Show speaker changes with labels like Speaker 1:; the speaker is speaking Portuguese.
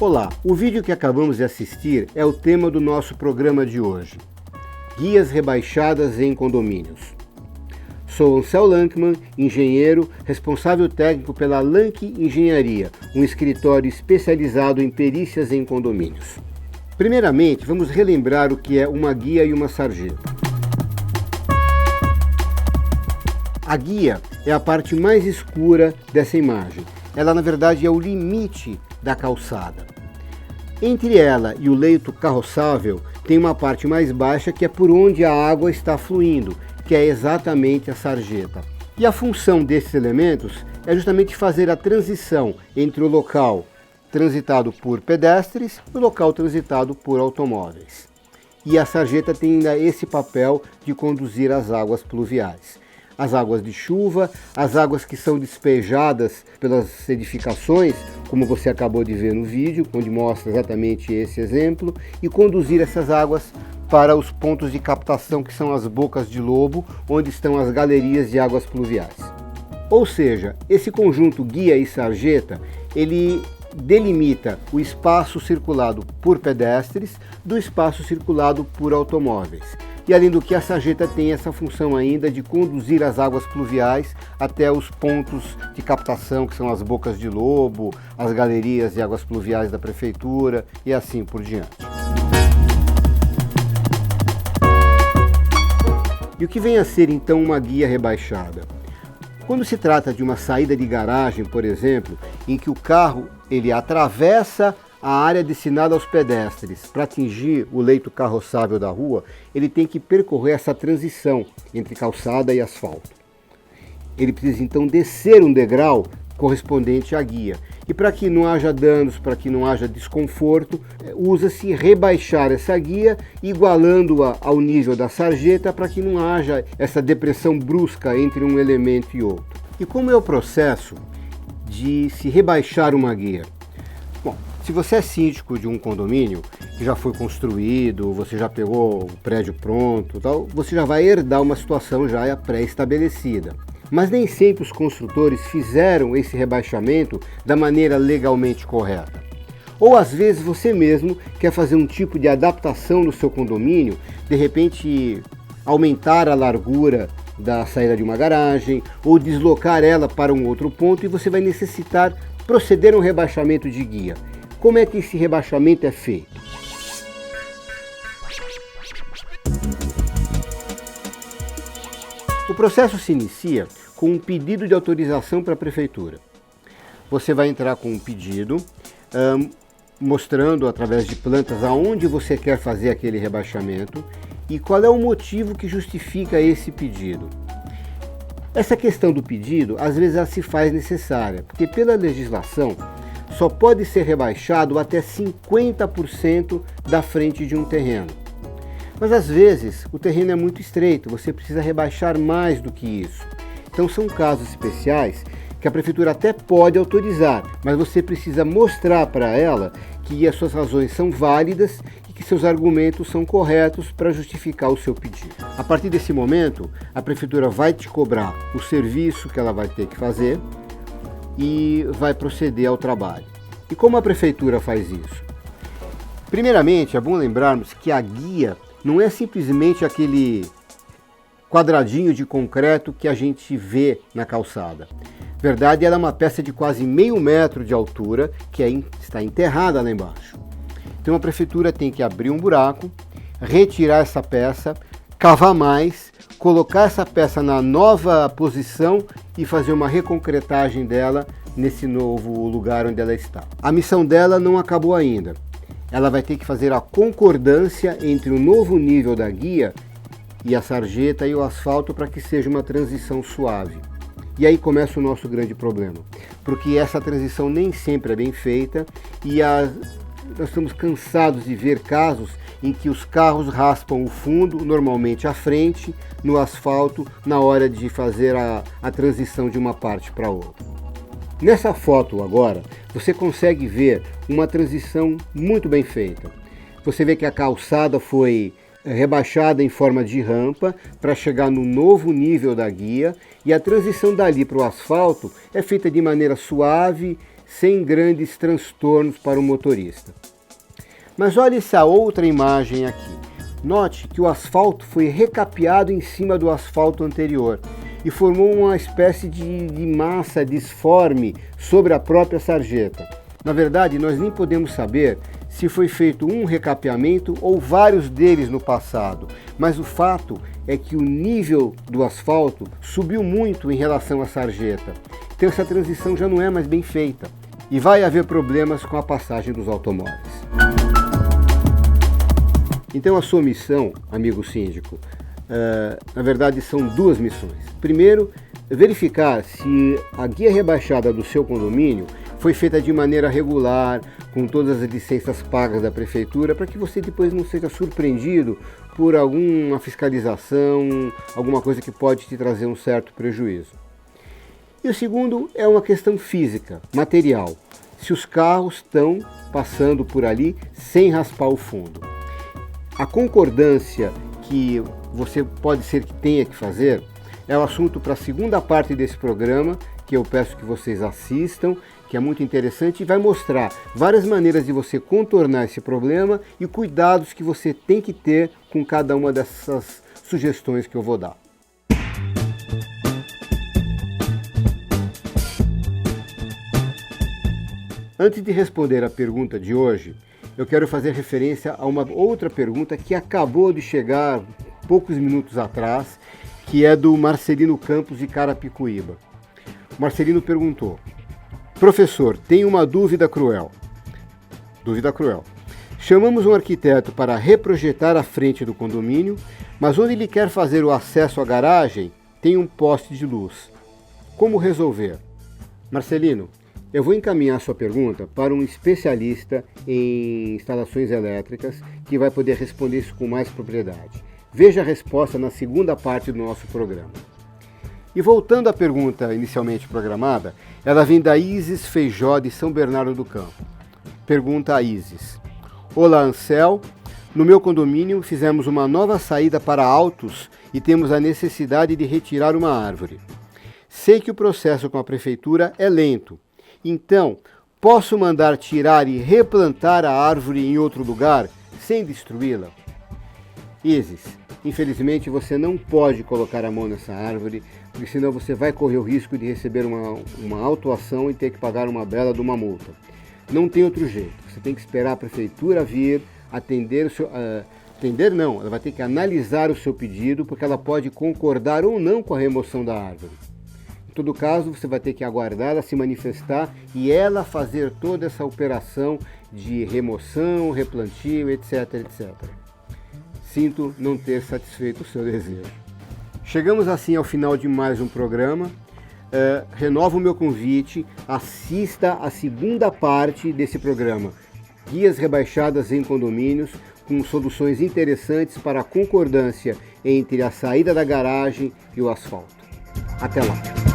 Speaker 1: Olá, o vídeo que acabamos de assistir é o tema do nosso programa de hoje, Guias rebaixadas em condomínios. Sou Ansel Lankman, engenheiro, responsável técnico pela Lank Engenharia, um escritório especializado em perícias em condomínios. Primeiramente, vamos relembrar o que é uma guia e uma sarjeta. A guia é a parte mais escura dessa imagem. Ela, na verdade, é o limite da calçada. Entre ela e o leito carroçável tem uma parte mais baixa que é por onde a água está fluindo, que é exatamente a sarjeta. E a função desses elementos é justamente fazer a transição entre o local transitado por pedestres e o local transitado por automóveis. E a sarjeta tem ainda esse papel de conduzir as águas pluviais. As águas de chuva, as águas que são despejadas pelas edificações, como você acabou de ver no vídeo, onde mostra exatamente esse exemplo, e conduzir essas águas para os pontos de captação, que são as bocas de lobo, onde estão as galerias de águas pluviais. Ou seja, esse conjunto guia e sarjeta, ele delimita o espaço circulado por pedestres do espaço circulado por automóveis. E além do que, a sarjeta tem essa função ainda de conduzir as águas pluviais até os pontos de captação, que são as bocas de lobo, as galerias de águas pluviais da prefeitura e assim por diante. E o que vem a ser então uma guia rebaixada? Quando se trata de uma saída de garagem, por exemplo, em que o carro ele atravessa a área destinada aos pedestres para atingir o leito carroçável da rua, ele tem que percorrer essa transição entre calçada e asfalto. Ele precisa então descer um degrau correspondente à guia. E para que não haja danos, para que não haja desconforto, usa-se rebaixar essa guia, igualando-a ao nível da sarjeta, para que não haja essa depressão brusca entre um elemento e outro. E como é o processo de se rebaixar uma guia? Bom, se você é síndico de um condomínio que já foi construído, você já pegou o prédio pronto, tal, você já vai herdar uma situação já pré-estabelecida. Mas nem sempre os construtores fizeram esse rebaixamento da maneira legalmente correta. Ou às vezes você mesmo quer fazer um tipo de adaptação no seu condomínio, de repente aumentar a largura da saída de uma garagem ou deslocar ela para um outro ponto, e você vai necessitar proceder a um rebaixamento de guia. Como é que esse rebaixamento é feito? O processo se inicia com um pedido de autorização para a prefeitura. Você vai entrar com um pedido, mostrando através de plantas aonde você quer fazer aquele rebaixamento e qual é o motivo que justifica esse pedido. Essa questão do pedido, às vezes ela se faz necessária, porque pela legislação só pode ser rebaixado até 50% da frente de um terreno. Mas às vezes o terreno é muito estreito, você precisa rebaixar mais do que isso. Então são casos especiais que a prefeitura até pode autorizar, mas você precisa mostrar para ela que as suas razões são válidas e que seus argumentos são corretos para justificar o seu pedido. A partir desse momento, a prefeitura vai te cobrar o serviço que ela vai ter que fazer e vai proceder ao trabalho. E como a prefeitura faz isso? Primeiramente, é bom lembrarmos que a guia não é simplesmente aquele quadradinho de concreto que a gente vê na calçada. Na verdade, ela é uma peça de quase meio metro de altura que está enterrada lá embaixo. Então a prefeitura tem que abrir um buraco, retirar essa peça, cavar mais, colocar essa peça na nova posição e fazer uma reconcretagem dela nesse novo lugar onde ela está. A missão dela não acabou ainda. Ela vai ter que fazer a concordância entre o novo nível da guia e a sarjeta e o asfalto para que seja uma transição suave. E aí começa o nosso grande problema, porque essa transição nem sempre é bem feita e nós estamos cansados de ver casos em que os carros raspam o fundo, normalmente à frente, no asfalto, na hora de fazer a transição de uma parte para outra. Nessa foto agora, você consegue ver uma transição muito bem feita. Você vê que a calçada foi rebaixada em forma de rampa para chegar no novo nível da guia, e a transição dali para o asfalto é feita de maneira suave, sem grandes transtornos para o motorista. Mas olha essa outra imagem aqui. Note que o asfalto foi recapeado em cima do asfalto anterior e formou uma espécie de massa disforme sobre a própria sarjeta. Na verdade, nós nem podemos saber se foi feito um recapeamento ou vários deles no passado, mas o fato é que o nível do asfalto subiu muito em relação à sarjeta. Então essa transição já não é mais bem feita e vai haver problemas com a passagem dos automóveis. Então a sua missão, amigo síndico, na verdade são duas missões. Primeiro, verificar se a guia rebaixada do seu condomínio foi feita de maneira regular, com todas as licenças pagas da prefeitura, para que você depois não seja surpreendido por alguma fiscalização, alguma coisa que pode te trazer um certo prejuízo. E o segundo é uma questão física, material. Se os carros estão passando por ali sem raspar o fundo. A concordância que você pode ser que tenha que fazer é o assunto para a segunda parte desse programa, que eu peço que vocês assistam, que é muito interessante e vai mostrar várias maneiras de você contornar esse problema e cuidados que você tem que ter com cada uma dessas sugestões que eu vou dar. Antes de responder a pergunta de hoje, eu quero fazer referência a uma outra pergunta que acabou de chegar poucos minutos atrás, que é do Marcelino Campos de Carapicuíba. O Marcelino perguntou: professor, tenho uma dúvida cruel. Dúvida cruel. Chamamos um arquiteto para reprojetar a frente do condomínio, mas onde ele quer fazer o acesso à garagem, tem um poste de luz. Como resolver? Marcelino, eu vou encaminhar sua pergunta para um especialista em instalações elétricas que vai poder responder isso com mais propriedade. Veja a resposta na segunda parte do nosso programa. E voltando à pergunta inicialmente programada, ela vem da Isis Feijó de São Bernardo do Campo. Pergunta a Isis: olá, Ansel, no meu condomínio fizemos uma nova saída para altos e temos a necessidade de retirar uma árvore. Sei que o processo com a prefeitura é lento, então posso mandar tirar e replantar a árvore em outro lugar sem destruí-la? Isis, infelizmente você não pode colocar a mão nessa árvore, porque senão você vai correr o risco de receber uma autuação e ter que pagar uma bela de uma multa. Não tem outro jeito, você tem que esperar a prefeitura vir atender o seu... ela vai ter que analisar o seu pedido, porque ela pode concordar ou não com a remoção da árvore. Em todo caso, você vai ter que aguardar ela se manifestar e ela fazer toda essa operação de remoção, replantio, etc, etc. Sinto não ter satisfeito o seu desejo. Chegamos assim ao final de mais um programa. Renovo o meu convite, assista a segunda parte desse programa, Guias Rebaixadas em Condomínios, com soluções interessantes para a concordância entre a saída da garagem e o asfalto. Até lá!